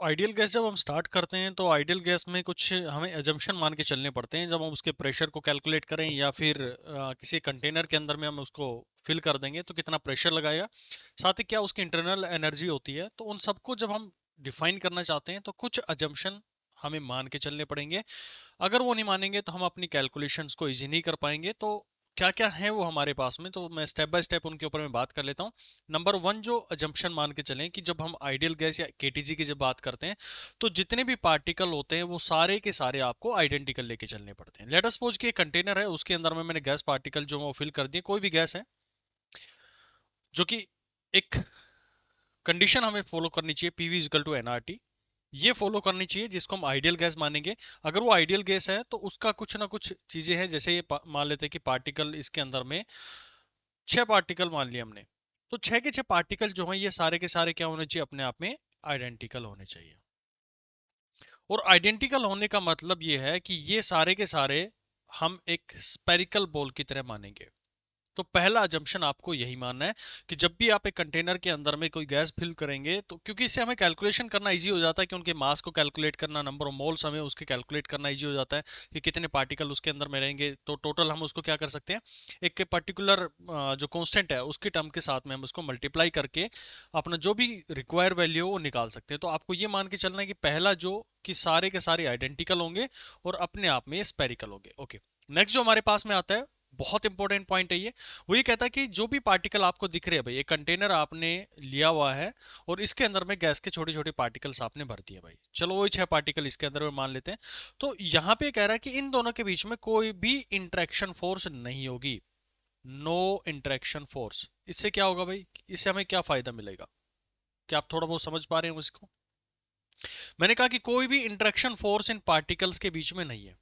Ideal gas जब हम start करते हैं तो आइडियल गैस में कुछ हमें एजम्पशन मान के चलने पड़ते हैं। जब हम उसके प्रेशर को कैलकुलेट करें या फिर किसी कंटेनर के अंदर में हम उसको फिल कर देंगे तो कितना प्रेशर लगाएगा, साथ ही क्या उसकी इंटरनल एनर्जी होती है, तो उन सबको जब हम डिफाइन करना चाहते हैं तो कुछ एजम्पशन हमें मान के चलने पड़ेंगे। अगर वो नहीं मानेंगे तो हम अपनी कैलकुलेशंस को इजी नहीं कर पाएंगे। तो क्या क्या है वो हमारे पास में, तो मैं स्टेप बाय स्टेप उनके ऊपर मैं बात कर लेता हूँ। नंबर वन, जो अजम्पशन मान के चलें कि जब हम आइडियल गैस या केटीजी की जब बात करते हैं तो जितने भी पार्टिकल होते हैं वो सारे के सारे आपको आइडेंटिकल लेके चलने पड़ते हैं। लेट अस सपोज कि एक कंटेनर है, उसके अंदर में मैंने गैस पार्टिकल जो वो फिल कर दिए, कोई भी गैस है, जो कि एक कंडीशन हमें फॉलो करनी चाहिए, पीवी इक्वल टू एनआरटी, ये फॉलो करनी चाहिए जिसको हम आइडियल गैस मानेंगे। अगर वो आइडियल गैस है तो उसका कुछ ना कुछ चीजें हैं, जैसे ये मान लेते हैं कि पार्टिकल इसके अंदर में 6 पार्टिकल मान लिए हमने, तो 6 के 6 पार्टिकल जो हैं ये सारे के सारे क्या होने चाहिए, अपने आप में आइडेंटिकल होने चाहिए। और आइडेंटिकल होने का मतलब ये है कि ये सारे के सारे हम एक स्पेरिकल बॉल की तरह मानेंगे। तो पहला अजम्पशन आपको यही मानना है कि जब भी आप एक कंटेनर के अंदर में कोई गैस फिल करेंगे, तो क्योंकि इससे हमें कैलकुलेशन करना इजी हो जाता है कि उनके मास को कैलकुलेट करना, नंबर ऑफ मोल्स हमें उसके कैलकुलेट करना इजी हो जाता है कि कितने पार्टिकल उसके अंदर में रहेंगे, तो टोटल हम उसको क्या कर सकते हैं, एक पर्टिकुलर जो कांस्टेंट है उसके टर्म के साथ में हम उसको मल्टीप्लाई करके अपना जो भी रिक्वायर वैल्यू हो वो निकाल सकते हैं। तो आपको ये मान के चलना है कि पहला जो कि सारे के सारे आइडेंटिकल होंगे और अपने आप में स्पेरिकल होंगे। ओके, नेक्स्ट जो हमारे पास में आता है, बहुत इंपॉर्टेंट पॉइंट है ये, वो ये कहता है कि जो भी पार्टिकल आपको दिख रहे हैं, भाई एक कंटेनर आपने लिया हुआ है और इसके अंदर में गैस के छोटे छोटे पार्टिकल्स आपने भर दिए, भाई चलो वही 6 पार्टिकल इसके अंदर में मान लेते हैं। तो यहाँ पे कह रहा है कि इन दोनों के बीच में कोई भी इंटरेक्शन फोर्स नहीं होगी, नो इंटरेक्शन फोर्स। इससे क्या होगा भाई, इससे हमें क्या फायदा मिलेगा, क्या आप थोड़ा बहुत समझ पा रहे हैं इसको? मैंने कहा कि कोई भी इंटरेक्शन फोर्स इन पार्टिकल्स के बीच में नहीं है।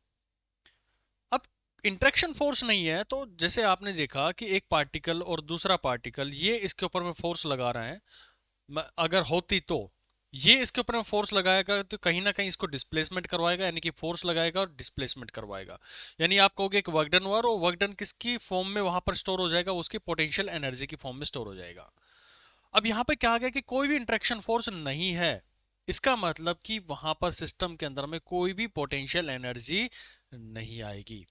अब इंटरेक्शन फोर्स नहीं है तो जैसे आपने देखा कि एक पार्टिकल और दूसरा पार्टिकल ये इसके ऊपर में फोर्स लगा रहा है, अगर होती तो ये इसके ऊपर में फोर्स लगाएगा तो कहीं ना कहीं इसको डिस्प्लेसमेंट करवाएगा, यानी कि फोर्स लगाएगा और डिस्प्लेसमेंट करवाएगा। यानी आप कहोगे एक वर्क डन हुआ और वर्क डन किसकी फॉर्म में वहां पर स्टोर हो जाएगा, उसकी पोटेंशियल एनर्जी की फॉर्म में स्टोर हो जाएगा। अब यहाँ पे क्या आ गया कि कोई भी इंटरेक्शन फोर्स नहीं है, इसका मतलब कि वहां पर सिस्टम के अंदर में कोई भी पोटेंशियल एनर्जी नहीं आएगी।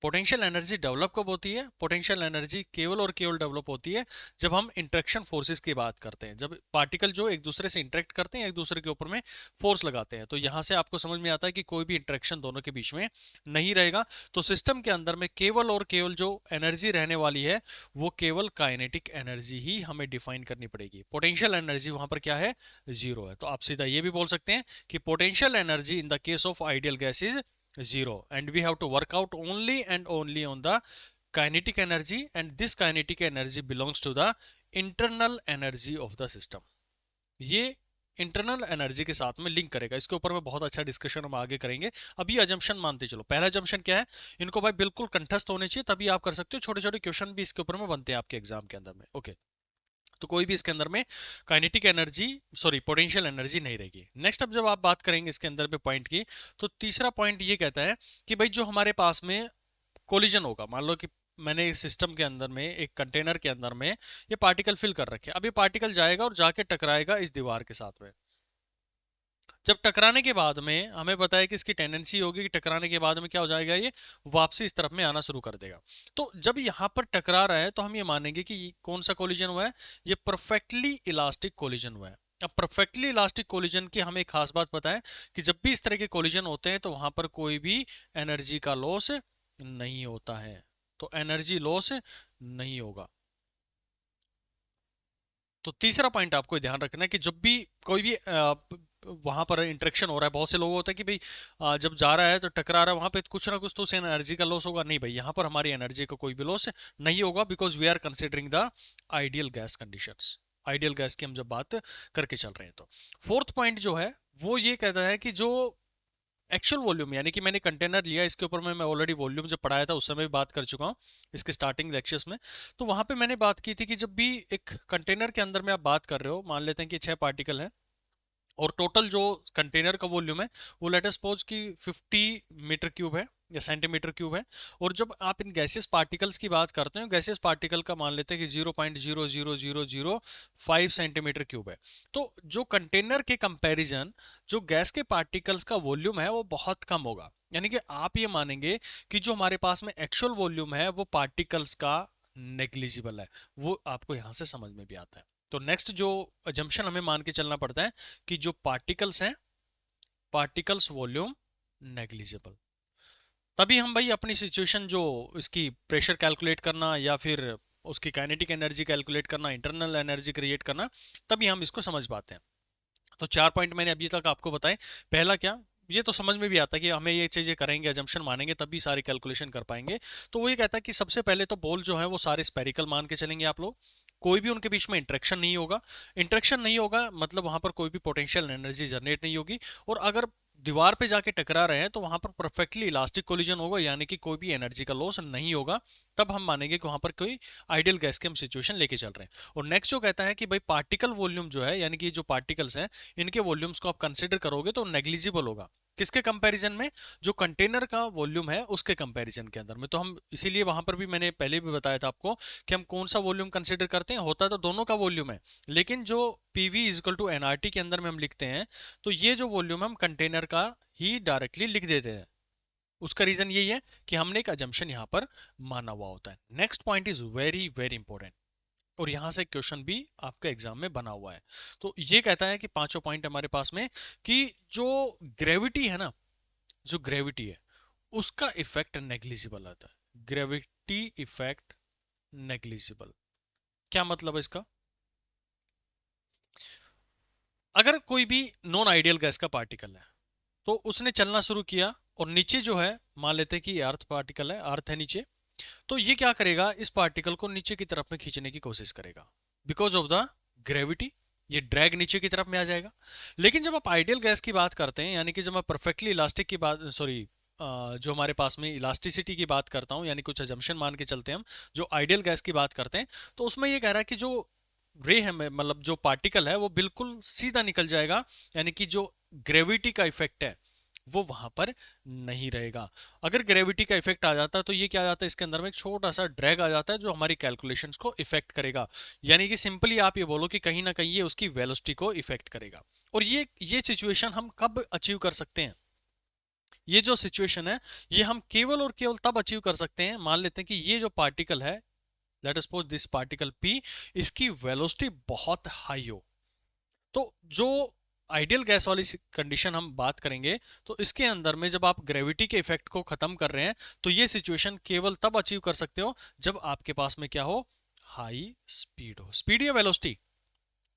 पोटेंशियल एनर्जी डेवलप कब होती है, पोटेंशियल एनर्जी केवल और केवल डेवलप होती है जब हम इंटरेक्शन फोर्सेस की बात करते हैं, जब पार्टिकल जो एक दूसरे से इंटरेक्ट करते हैं, एक दूसरे के ऊपर में फोर्स लगाते हैं। तो यहां से आपको समझ में आता है कि कोई भी इंटरेक्शन दोनों के बीच में नहीं रहेगा। तो सिस्टम के अंदर में केवल और केवल जो एनर्जी रहने वाली है वो केवल काइनेटिक एनर्जी ही हमें डिफाइन करनी पड़ेगी। पोटेंशियल एनर्जी वहां पर क्या है, जीरो है। तो आप सीधा ये भी बोल सकते हैं कि potential energy in the case of ideal gas is zero, and we have to work out only and only on the kinetic energy, and this kinetic energy belongs to the internal energy of the system। ये internal energy के साथ में link करेगा, इसके ऊपर में बहुत अच्छा डिस्कशन हम आगे करेंगे। अभी अजम्पशन मानते चलो, पहला अजम्पशन क्या है, इनको भाई बिल्कुल कंठस्थ होने चाहिए, तभी आप कर सकते हो। छोटे छोटे क्वेश्चन भी इसके ऊपर में बनते हैं आपके एग्जाम के अंदर में। ओके, तो कोई भी इसके अंदर में kinetic energy, sorry potential energy नहीं रहेगी। नेक्स्ट, अब जब आप बात करेंगे इसके अंदर में पॉइंट की, तो तीसरा पॉइंट ये कहता है कि भाई जो हमारे पास में कोलिजन होगा, मान लो कि मैंने इस सिस्टम के अंदर में एक कंटेनर के अंदर में ये पार्टिकल फिल कर रखे, अब ये पार्टिकल जाएगा और जाके टकराएगा इस दीवार के साथ में। जब टकराने के बाद में हमें पता है कि इसकी टेंडेंसी होगी कि टकराने के बाद में क्या हो जाएगा, ये वापसी इस तरफ में आना शुरू कर देगा। तो जब यहां पर टकरा रहा है तो हम ये मानेंगे कि कौन सा कोलिजन हुआ है, ये परफेक्टली इलास्टिक कोलिजन हुआ है। अब परफेक्टली इलास्टिक कोलिजन की हमें एक खास बात पता है कि जब भी इस तरह के कोलिजन होते हैं तो वहां पर कोई भी एनर्जी का लॉस नहीं होता है, तो एनर्जी लॉस नहीं होगा। तो तीसरा पॉइंट आपको ध्यान रखना है कि जब भी कोई भी वहां पर इंटरेक्शन हो रहा है, बहुत से लोग होते हैं कि भाई जब जा रहा है तो टकरा रहा है, वहां पे कुछ ना कुछ तो उसे एनर्जी का लॉस होगा। नहीं भाई, यहाँ पर हमारी एनर्जी का कोई भी लॉस नहीं होगा, because we are considering the ideal gas conditions. Ideal gas की हम जब बात करके चल रहे हैं तो फोर्थ पॉइंट जो है वो ये कहता है कि जो एक्चुअल वॉल्यूम, यानी कि मैंने कंटेनर लिया, इसके ऊपर मैं ऑलरेडी वॉल्यूम जब पढ़ाया था उस समय भी बात कर चुका हूँ इसके स्टार्टिंग लेक्चर्स में। तो वहां पे मैंने बात की थी कि जब भी एक कंटेनर के अंदर में आप बात कर रहे हो, मान लेते हैं कि 6 पार्टिकल है और टोटल जो कंटेनर का वॉल्यूम है वो लेट अस सपोज कि 50 मीटर क्यूब है, या सेंटीमीटर क्यूब है। और जब आप इन गैसियस पार्टिकल्स की बात करते हैं, गैसियस पार्टिकल का मान लेते हैं कि 0.00005 सेंटीमीटर क्यूब है। तो जो कंटेनर के कंपैरिजन जो गैस के पार्टिकल्स का वॉल्यूम है वो बहुत कम होगा। यानी कि आप ये मानेंगे कि जो हमारे पास में एक्चुअल वॉल्यूम है वो पार्टिकल्स का नेग्लिजिबल है। वो आपको यहां से समझ में भी आता है। तो नेक्स्ट जो अजम्पशन हमें मान के चलना पड़ता है कि जो पार्टिकल्स हैं, पार्टिकल्स वॉल्यूम नेग्लिजिबल। तभी हम भाई अपनी सिचुएशन जो इसकी प्रेशर कैलकुलेट करना या फिर उसकी काइनेटिक एनर्जी कैलकुलेट करना, इंटरनल एनर्जी क्रिएट करना, तभी हम इसको समझ पाते हैं। तो 4 पॉइंट मैंने अभी तक आपको बताए। पहला क्या, ये तो समझ में भी आता है कि हमें ये चीजें करेंगे, अजम्पशन मानेंगे तभी सारी कैलकुलेशन कर पाएंगे। तो वो ये कहता है कि सबसे पहले तो बॉल जो है वो सारे स्पेरिकल मान के चलेंगे आप लोग। कोई भी उनके बीच में इंटरेक्शन नहीं होगा। इंटरेक्शन नहीं होगा मतलब वहां पर कोई भी पोटेंशियल एनर्जी जनरेट नहीं होगी। और अगर दीवार पे जाके टकरा रहे हैं तो वहां पर परफेक्टली इलास्टिक कोलिजन होगा, यानी कि कोई भी एनर्जी का लॉस नहीं होगा। तब हम मानेंगे कि वहां पर कोई आइडियल गैस की हम सिचुएशन लेके चल रहे हैं। और नेक्स्ट जो कहता है कि भाई पार्टिकल वॉल्यूम जो है, यानी कि जो पार्टिकल्स हैं इनके वॉल्यूम्स को आप कंसिडर करोगे तो नेग्लिजिबल होगा। किसके कंपैरिजन में, जो कंटेनर का वॉल्यूम है उसके कंपैरिजन के अंदर में। तो हम इसीलिए वहां पर भी मैंने पहले भी बताया था आपको कि हम कौन सा वॉल्यूम कंसिडर करते हैं। होता तो दोनों का वॉल्यूम है, लेकिन जो PV is equal to NRT के अंदर में हम लिखते हैं तो ये जो वॉल्यूम हम कंटेनर का ही डायरेक्टली लिख देते हैं। उसका रीजन यही है कि हमने एक अजम्पशन यहां पर माना हुआ होता है। Next point is very very important, और यहां से क्वेश्चन भी आपके एग्जाम में बना हुआ है। तो ये कहता है कि पांचों पॉइंट हमारे पास में कि जो ग्रेविटी है ना, जो ग्रेविटी है उसका इफेक्ट नेग्लिजिबल आता है। ग्रेविटी इफेक्ट नेग्लिजिबल, क्या मतलब है इसका। अगर कोई भी नॉन आइडियल गैस का पार्टिकल है तो उसने चलना शुरू किया और नीचे जो है मान लेते हैं कि अर्थ पार्टिकल है, अर्थ है नीचे, तो ये क्या करेगा, इस पार्टिकल को नीचे की तरफ में खींचने की कोशिश करेगा बिकॉज ऑफ द ग्रेविटी। ये ड्रैग नीचे की तरफ में आ जाएगा। लेकिन जब आप आइडियल गैस की बात करते हैं, यानी कि जब मैं परफेक्टली इलास्टिक की बात, सॉरी, जो हमारे पास में इलास्टिसिटी की बात करता हूं, यानी कुछ अजम्पशन मान के चलते हैं हम, जो आइडियल गैस की बात करते हैं, तो उसमें ये कह रहा है कि जो रे है, मतलब जो पार्टिकल है वो बिल्कुल सीधा निकल जाएगा। यानी कि जो ग्रेविटी का इफेक्ट है वो वहां पर नहीं रहेगा। अगर ग्रेविटी का इफेक्ट आ जाता है तो ये क्या आ जाता है, इसके अंदर में एक छोटा सा ड्रैग आ जाता है जो हमारी कैलकुलेशंस को इफेक्ट करेगा। यानी कि सिंपली आप ये बोलो कि कहीं ना कहीं ये उसकी वेलोसिटी को इफेक्ट करेगा। और ये सिचुएशन हम कब अचीव कर सकते हैं, ये जो सिचुएशन है ये हम केवल और केवल तब अचीव कर सकते हैं, मान लेते हैं कि ये जो पार्टिकल है, let us suppose this particle P, इसकी वेलोसिटी बहुत हाई हो। तो जो आइडियल गैस वाली कंडीशन हम बात करेंगे तो इसके अंदर में जब आप ग्रेविटी के इफेक्ट को खत्म कर रहे हैं तो ये सिचुएशन केवल तब अचीव कर सकते हो जब आपके पास में क्या हो, हाई स्पीड हो। स्पीड या वेलोसिटी,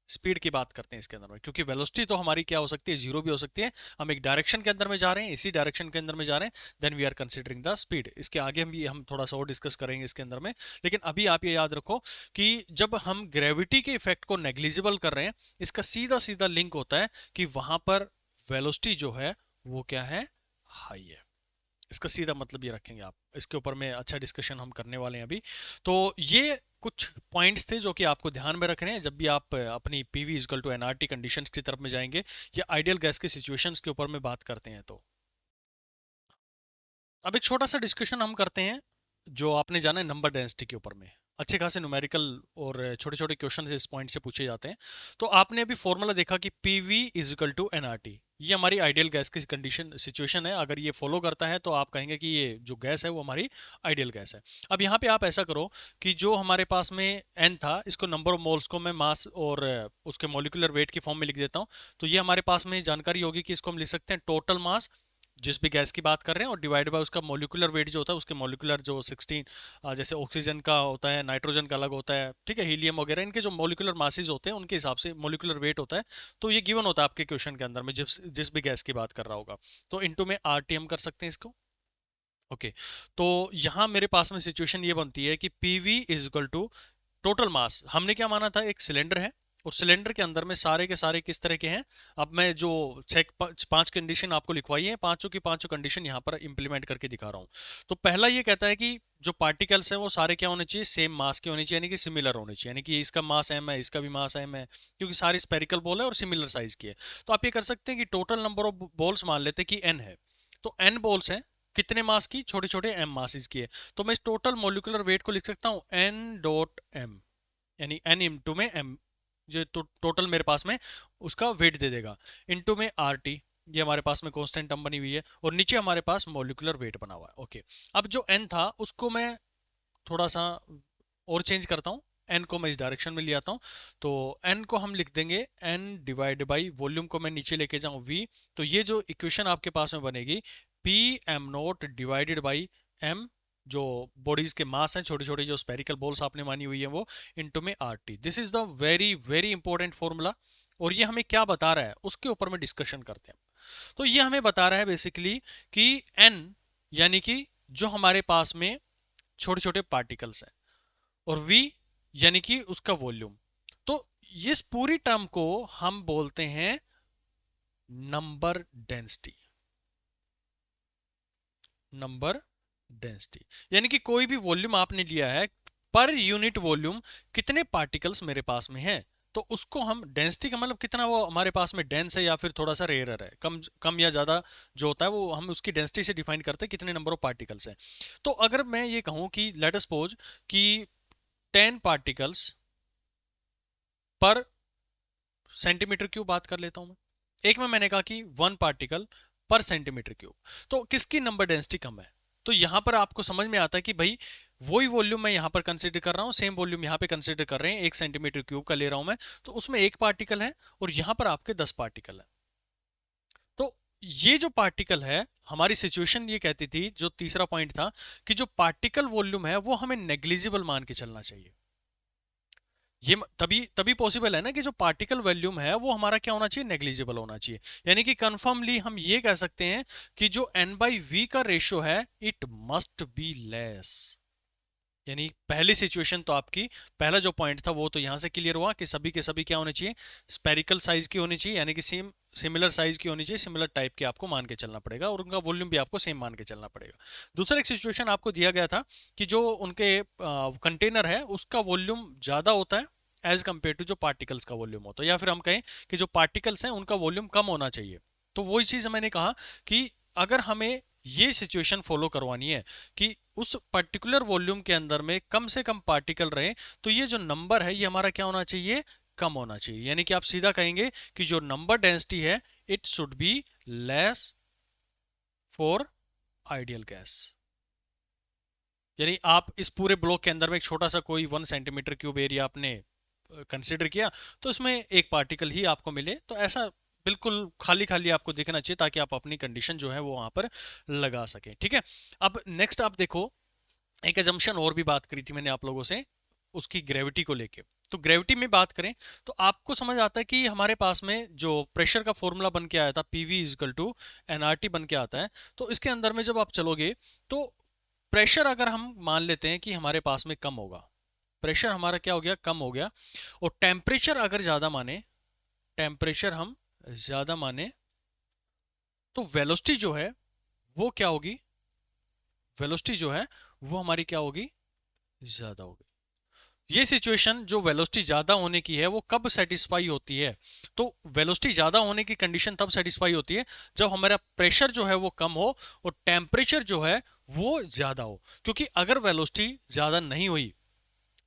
स्पीड की बात करते हैं इसके अंदर में, क्योंकि वेलोसिटी तो हमारी क्या हो सकती है, जीरो भी हो सकती है। हम एक डायरेक्शन के अंदर में जा रहे हैं, इसी डायरेक्शन के अंदर में जा रहे हैं, then we are considering the speed. इसके आगे हम थोड़ा सा और डिस्कस करेंगे इसके अंदर में। लेकिन अभी आप ये याद रखो कि जब हम ग्रेविटी के इफेक्ट को नेग्लिजिबल कर रहे हैं, इसका सीधा सीधा लिंक होता है कि वहां पर वेलोसिटी जो है वो क्या है, हाई है। इसका सीधा मतलब ये रखेंगे आप, इसके ऊपर में अच्छा डिस्कशन हम करने वाले हैं अभी। तो ये कुछ पॉइंट्स थे जो कि आपको ध्यान में रखने हैं जब भी आप अपनी PV equal to NRT conditions की तरफ में जाएंगे या आइडियल गैस के सिचुएशंस के ऊपर में बात करते हैं। तो अब एक छोटा सा डिस्कशन हम करते हैं जो आपने जाना है नंबर डेंसिटी के ऊपर में। अच्छे खासे न्यूमेरिकल और छोटे छोटे क्वेश्चन इस पॉइंट से पूछे जाते हैं। तो आपने अभी फॉर्मूला देखा कि PV is equal to NRT, ये हमारी आइडियल गैस की कंडीशन सिचुएशन है। अगर ये फॉलो करता है तो आप कहेंगे कि ये जो गैस है वो हमारी आइडियल गैस है। अब यहाँ पे आप ऐसा करो कि जो हमारे पास में एन था, इसको नंबर ऑफ मोल्स को मैं मास और उसके मोलिकुलर वेट की फॉर्म में लिख देता हूँ। तो ये हमारे पास में जानकारी होगी कि इसको हम लिख सकते हैं टोटल मास जिस भी गैस की बात कर रहे हैं और डिवाइड बाय उसका मोलिकुलर वेट जो होता है, उसके मोलिकुलर जो 16, जैसे ऑक्सीजन का होता है, नाइट्रोजन का अलग होता है, ठीक है, हीलियम वगैरह, इनके जो मोलिकुलर मासेस होते हैं उनके हिसाब से मोलिकुलर वेट होता है। तो ये गिवन होता है आपके क्वेश्चन के अंदर में जिस जिस भी गैस की बात कर रहा होगा। तो इनटू में आरटी हम कर सकते हैं इसको। ओके, तो यहाँ मेरे पास में सिचुएशन ये बनती है कि PV is equal to total mass. हमने क्या माना था, एक सिलेंडर है और सिलेंडर के अंदर में सारे के सारे किस तरह के हैं। अब मैं जो छह पांच कंडीशन आपको लिखवाई है, पांचों की पांचों कंडीशन यहाँ पर इंप्लीमेंट करके दिखा रहा हूँ। तो पहला ये कहता है कि जो पार्टिकल्स हैं वो सारे क्या होने चाहिए, सेम मास के होने चाहिए, यानी कि सिमिलर होने चाहिए। यानी कि इसका मास एम है, इसका भी मास एम है, क्योंकि सारी स्पेरिकल बॉल है और सिमिलर साइज की है। तो आप ये कर सकते हैं कि टोटल नंबर ऑफ बॉल्स मान लेते हैं कि एन है, तो एन बॉल्स हैं कितने मास की, छोटे छोटे m मासेस की है। तो मैं इस टोटल मोलिकुलर वेट को लिख सकता हूँ n डॉट m, यानी n इंटू में m, जो टोटल मेरे पास में उसका वेट दे देगा, इंटू में RT, ये हमारे पास में कांस्टेंट टर्म बनी हुई है, और नीचे हमारे पास मोलिकुलर वेट बना हुआ है। ओके, अब जो n था उसको मैं थोड़ा सा और चेंज करता हूँ, n को मैं इस डायरेक्शन में ले आता हूँ, तो n को हम लिख देंगे n डिवाइड बाई वॉल्यूम को मैं नीचे लेके जाऊँ v, तो ये जो इक्वेशन आपके पास में बनेगी P M nought divided by m, जो बॉडीज के मास हैं, छोटे छोटे जो स्पेरिकल बॉल्स आपने मानी हुई है वो, इनटू में RT। This is the very very important formula, और ये हमें क्या बता रहा है उसके ऊपर में डिस्कशन करते हैं। तो ये हमें बता रहा है बेसिकली कि n यानी कि जो हमारे पास में छोटे छोटे पार्टिकल्स हैं, और v यानी कि उसका वॉल्यूम। तो इस पूरी टर्म को हम बोलते हैं नंबर डेंसिटी, नंबर डेंसिटी, यानी कि कोई भी वॉल्यूम आपने लिया है, पर यूनिट वॉल्यूम कितने पार्टिकल्स मेरे पास में है, तो उसको हम डेंसिटी का मतलब कितना वो हमारे पास में डेंस है या फिर थोड़ा सा रेयर है, कम कम या ज्यादा जो होता है वो हम उसकी डेंसिटी से डिफाइन करते हैं कितने नंबर ऑफ पार्टिकल्स हैं। तो अगर मैं ये कहूं कि लेट अस सपोज कि 10 पार्टिकल्स पर सेंटीमीटर क्यूब, बात कर लेता हूं मैं, एक में मैंने कहा कि 1 पार्टिकल पर सेंटीमीटर क्यूब, तो किसकी नंबर डेंसिटी कम है। तो यहां पर आपको समझ में आता है कि भाई वही वॉल्यूम मैं यहां पर कंसीडर कर रहा हूं, सेम वॉल्यूम यहां पे कंसीडर कर रहे हैं, 1 सेंटीमीटर क्यूब का ले रहा हूं मैं, तो उसमें एक पार्टिकल है और यहां पर आपके 10 पार्टिकल है। तो ये जो पार्टिकल है, हमारी सिचुएशन ये कहती थी, जो तीसरा पॉइंट था, कि जो पार्टिकल वॉल्यूम है वो हमें नेग्लिजिबल मान के चलना चाहिए। ये तभी तभी पॉसिबल है ना कि जो पार्टिकल वॉल्यूम है वो हमारा क्या होना चाहिए, नेग्लिजिबल होना चाहिए। यानी कि कंफर्मली हम ये कह सकते हैं कि जो n बाई वी का रेशियो है इट मस्ट बी लेस। यानी पहली सिचुएशन तो आपकी, पहला जो पॉइंट था वो तो यहां से क्लियर हुआ कि सभी के सभी क्या होने चाहिए, स्पेरिकल साइज की होनी चाहिए, यानी कि सेम सिमिलर साइज की होनी चाहिए, सिमिलर टाइप के आपको मान के चलना पड़ेगा, और उनका वॉल्यूम भी आपको सेम मान के चलना पड़ेगा। दूसरा एक सिचुएशन आपको दिया गया था कि जो उनके कंटेनर है उसका वॉल्यूम ज्यादा होता है एज कंपेयर टू जो पार्टिकल्स का वॉल्यूम होता है, या फिर हम कहें कि जो पार्टिकल्स हैं उनका वॉल्यूम कम होना चाहिए। तो वही चीज मैंने कहा कि अगर हमें ये सिचुएशन फॉलो करवानी है कि उस पर्टिकुलर वॉल्यूम के अंदर में कम से कम पार्टिकल रहे, तो ये जो नंबर है ये हमारा क्या होना चाहिए, कम होना चाहिए। यानी कि आप सीधा कहेंगे कि जो नंबर डेंसिटी है it should be less for ideal gas. यानी आप इस पूरे ब्लॉक के अंदर में एक छोटा सा कोई 1 सेंटीमीटर क्यूब एरिया आपने कंसिडर किया, तो इसमें एक पार्टिकल ही आपको मिले, तो ऐसा बिल्कुल खाली खाली आपको दिखना चाहिए ताकि आप अपनी कंडीशन जो है वो वहां पर लगा सकें। ठीक है, अब नेक्स्ट आप देखो, एक एजम्पशन और भी बात करी थी मैंने आप लोगों से उसकी ग्रेविटी को लेके। तो ग्रेविटी में बात करें तो आपको समझ आता है कि हमारे पास में जो प्रेशर का फॉर्मूला बन के आया था पीवी इजकल टू एनआरटी बन के आता है, तो इसके अंदर में जब आप चलोगे तो प्रेशर अगर हम मान लेते हैं कि हमारे पास में कम होगा, प्रेशर हमारा क्या हो गया, कम हो गया, और टेम्परेचर अगर ज्यादा माने, टेम्परेचर हम ज्यादा माने, तो वेलोसिटी जो है वो क्या होगी, वेलोसिटी जो है वो हमारी क्या होगी, ज्यादा होगी। ये सिचुएशन जो वेलोसिटी ज्यादा होने की है वो कब सेटिस्फाई होती है, तो वेलोसिटी ज्यादा होने की कंडीशन तब सेटिस्फाई होती है जब हमारा प्रेशर जो है वो कम हो और टेम्परेचर जो है वो ज्यादा हो। क्योंकि अगर वेलोसिटी ज्यादा नहीं हुई,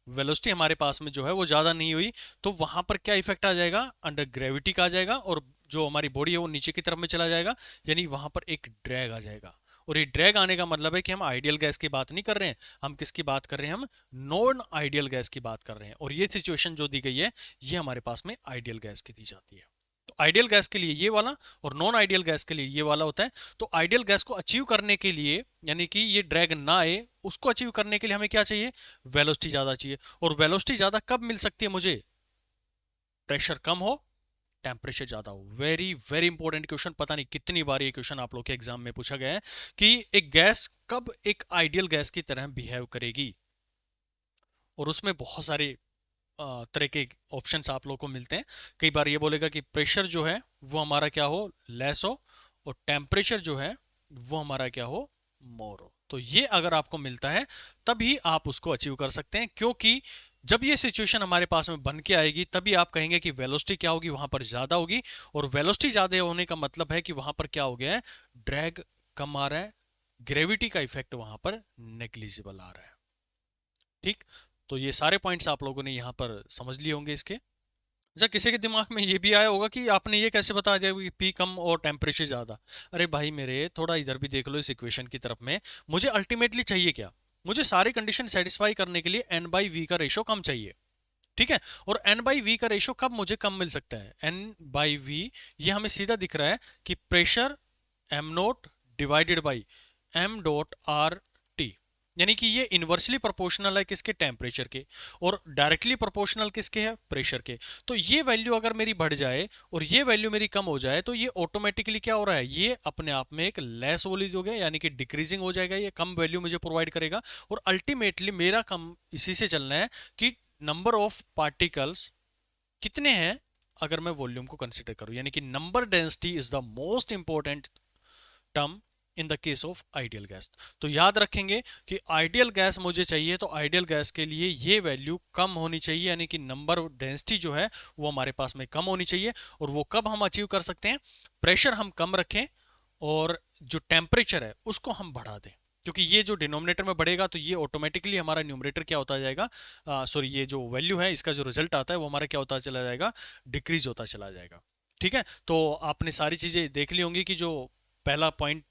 वेलोसिटी हमारे पास में जो है वो ज्यादा नहीं हुई, तो वहां पर क्या इफेक्ट आ जाएगा, अंडर ग्रेविटी का आ जाएगा, और जो हमारी बॉडी है वो नीचे की तरफ में चला जाएगा, यानी वहां पर एक ड्रैग आ जाएगा। और ये ड्रैग आने का मतलब है कि हम आइडियल गैस की बात नहीं कर रहे हैं, हम किसकी बात कर रहे हैं, हम नॉन आइडियल गैस की बात कर रहे हैं। और ये सिचुएशन जो दी गई है ये हमारे पास में आइडियल गैस की दी जाती है। तो आइडियल गैस के लिए ये वाला और नॉन आइडियल गैस के लिए ये वाला होता है। तो आइडियल गैस को अचीव करने के लिए, यानी कि ये ड्रैग ना आए, उसको अचीव करने के लिए हमें क्या चाहिए, वेलोसिटी ज्यादा चाहिए। और वेलोसिटी ज्यादा कब मिल सकती है मुझे, प्रेशर कम हो, टेम्परेचर ज्यादा हो। वेरी वेरी इंपॉर्टेंट क्वेश्चन, पता नहीं कितनी बार ये क्वेश्चन आप लोग के एग्जाम में पूछा गया है कि एक गैस कब एक आइडियल गैस की तरह बिहेव करेगी, और उसमें बहुत सारे तरह के ऑप्शंस आप लोगों को मिलते हैं। कई बार ये बोलेगा कि प्रेशर जो है वो हमारा क्या हो, लेस हो, और टेम्परेचर जो है वो हमारा क्या हो, मोर हो। तो ये अगर आपको मिलता है तभी आप उसको अचीव कर सकते हैं, क्योंकि जब ये सिचुएशन हमारे पास में बन के आएगी तभी आप कहेंगे कि वेलोसिटी क्या होगी, वहां पर ज्यादा होगी, और वेलोसिटी ज्यादा होने का मतलब है कि वहां पर क्या हो गया है, ड्रैग कम आ रहा है, ग्रेविटी का इफेक्ट वहां पर नेग्लिजिबल आ रहा है। ठीक, तो ये सारे पॉइंट्स आप लोगों ने यहाँ पर समझ लिए होंगे इसके। अच्छा, किसी के दिमाग में ये भी आया होगा कि आपने ये कैसे बता दिया कि पी कम और टेम्परेचर ज्यादा। अरे भाई मेरे, थोड़ा इधर भी देख लो इस इक्वेशन की तरफ में। मुझे अल्टीमेटली चाहिए क्या? मुझे सारी कंडीशन सेटिस्फाई करने के लिए एन बाई वी का रेशो कम चाहिए। ठीक है, और एन बाई वी का रेशो कब मुझे कम मिल सकता है? एन बाई वी, ये हमें सीधा दिख रहा है कि pressure M nought divided by M dot R T, यानी कि ये इनवर्सली प्रोपोर्शनल है किसके? टेम्परेचर के, और डायरेक्टली प्रोपोर्शनल किसके है? प्रेशर के। तो ये वैल्यू अगर मेरी बढ़ जाए और ये वैल्यू मेरी कम हो जाए तो ये ऑटोमेटिकली क्या हो रहा है? ये अपने आप में एक लेस वोल्यूज हो गया, यानी कि डिक्रीजिंग हो जाएगा, ये कम वैल्यू मुझे प्रोवाइड करेगा। और अल्टीमेटली मेरा कम इसी से चलना है कि नंबर ऑफ पार्टिकल्स कितने हैं अगर मैं वॉल्यूम को कंसीडर करूं, यानी कि number density is the most important term in the case of ideal gas. तो याद रखेंगे कि आइडियल गैस मुझे चाहिए तो आइडियल गैस के लिए ये वैल्यू कम होनी चाहिए, यानी कि नंबर डेंसिटी जो है वो हमारे पास में कम होनी चाहिए। और वो कब हम अचीव कर सकते हैं? प्रेशर हम कम रखें और जो टेम्परेचर है उसको हम बढ़ा दें, क्योंकि ये जो डिनोमिनेटर में बढ़ेगा तो ये ऑटोमेटिकली हमारा न्यूमरेटर क्या होता जाएगा, सॉरी, ये जो वैल्यू है इसका जो रिजल्ट आता है वो हमारा क्या होता चला जाएगा? डिक्रीज होता चला जाएगा। ठीक है, तो आपने सारी चीजें देख ली होंगी कि जो पहला पॉइंट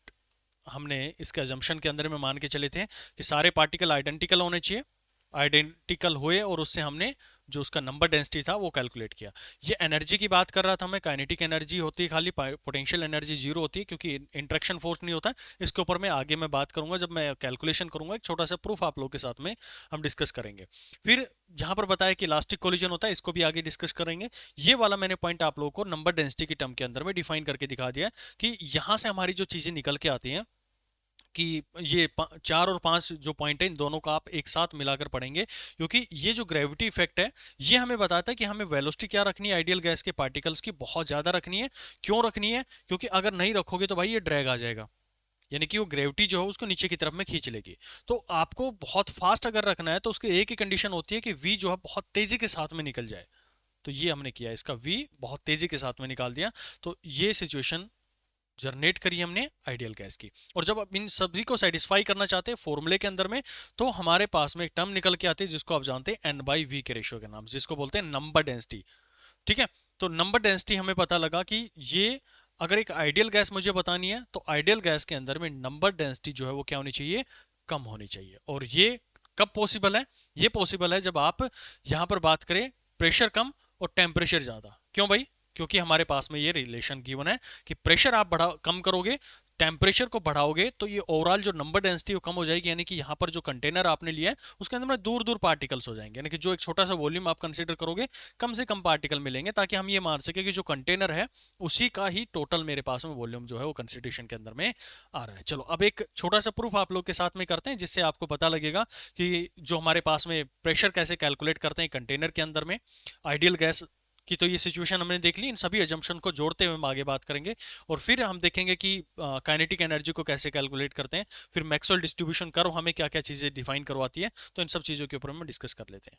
हमने इसके अजम्पशन के अंदर में मान के चले थे कि सारे पार्टिकल आइडेंटिकल होने चाहिए, आइडेंटिकल हुए और उससे हमने जो उसका नंबर डेंसिटी था वो कैलकुलेट किया। ये एनर्जी की बात कर रहा था मैं, काइनेटिक एनर्जी होती है खाली, पोटेंशियल एनर्जी जीरो होती है क्योंकि इंट्रैक्शन फोर्स नहीं होता है। इसके ऊपर मैं आगे मैं बात करूंगा जब मैं कैलकुलेशन करूंगा, एक छोटा सा प्रूफ आप लोगों के साथ में हम डिस्कस करेंगे। फिर जहां पर बताया कि इलास्टिक कोलिजन होता है, इसको भी आगे डिस्कस करेंगे। ये वाला मैंने पॉइंट आप लोगों को नंबर डेंसिटी की टर्म के अंदर में डिफाइन करके दिखा दिया कि यहां से हमारी जो चीजें निकल के आती हैं कि ये 4 और 5 जो पॉइंट है इन दोनों का आप एक साथ मिलाकर पढ़ेंगे, क्योंकि ये जो ग्रेविटी इफेक्ट है ये हमें बताता है कि हमें वेलोसिटी क्या रखनी है आइडियल गैस के पार्टिकल्स की, बहुत ज्यादा रखनी है। क्यों रखनी है? क्योंकि अगर नहीं रखोगे तो भाई ये ड्रैग आ जाएगा, यानी कि वो ग्रेविटी जो है उसको नीचे की तरफ में खींच लेगी। तो आपको बहुत फास्ट अगर रखना है तो उसकी एक ही कंडीशन होती है कि वी जो है बहुत तेजी के साथ में निकल जाए। तो ये हमने किया, इसका वी बहुत तेजी के साथ में निकाल दिया। तो ये सिचुएशन जनरेट करी हमने आइडियल गैस की। और जब आप इन सभी को सेटिस्फाई करना चाहते हैं फॉर्मूले के अंदर में, तो हमारे पास में एक टर्म निकल के आती है जिसको आप जानते हैं एन बाई वी के रेशियो के नाम, जिसको बोलते हैं नंबर डेंसिटी। ठीक है, तो नंबर डेंसिटी हमें पता लगा कि ये अगर एक आइडियल गैस मुझे बतानी है तो आइडियल गैस के अंदर में नंबर डेंसिटी जो है वो क्या होनी चाहिए? कम होनी चाहिए। और ये कब पॉसिबल है? ये पॉसिबल है जब आप यहां पर बात करें प्रेशर कम और टेम्परेचर ज्यादा। क्यों भाई? क्योंकि हमारे पास में ये रिलेशन गिवन है कि प्रेशर आप बढ़ा कम करोगे, टेम्परेचर को बढ़ाओगे तो ये ओवरऑल जो नंबर डेंसिटी वो कम हो जाएगी, यानी कि यहाँ पर जो कंटेनर आपने लिया है उसके अंदर में दूर दूर पार्टिकल्स हो जाएंगे, यानी कि जो एक छोटा सा वॉल्यूम आप कंसीडर करोगे कम से कम पार्टिकल मिलेंगे, ताकि हम ये मान सके कि जो कंटेनर है उसी का ही टोटल मेरे पास में वॉल्यूम जो है वो कंसिडरेशन के अंदर में आ रहा है। चलो अब एक छोटा सा प्रूफ आप लोग के साथ में करते हैं जिससे आपको पता लगेगा कि जो हमारे पास में प्रेशर कैसे कैलकुलेट करते हैं कंटेनर के अंदर में आइडियल गैस कि। तो ये सिचुएशन हमने देख ली, इन सभी अजम्पशन को जोड़ते हुए हम आगे बात करेंगे और फिर हम देखेंगे कि काइनेटिक एनर्जी को कैसे कैलकुलेट करते हैं, फिर मैक्सवेल डिस्ट्रीब्यूशन कर्व हमें क्या क्या चीज़ें डिफाइन करवाती है। तो इन सब चीज़ों के ऊपर हम डिस्कस कर लेते हैं।